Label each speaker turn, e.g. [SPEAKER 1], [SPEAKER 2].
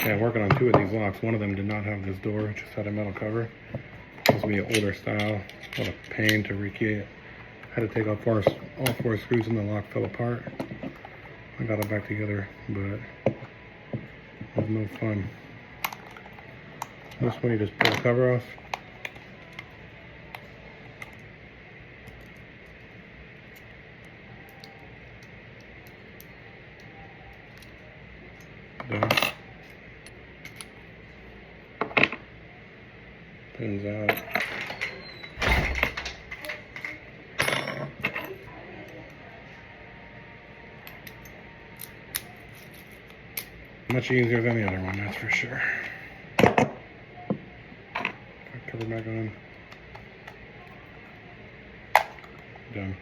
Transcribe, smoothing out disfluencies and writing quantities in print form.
[SPEAKER 1] Yeah, working on 2 of these locks. One of them did not have this door, it just had a metal cover. This will be an older style. What a pain to rekey it. I had to take off all 4 screws and the lock fell apart. I got it back together, but it was no fun. This one you just pull the cover off. Done. Pins out. Much easier than the other one, that's for sure. Cover back on. Done.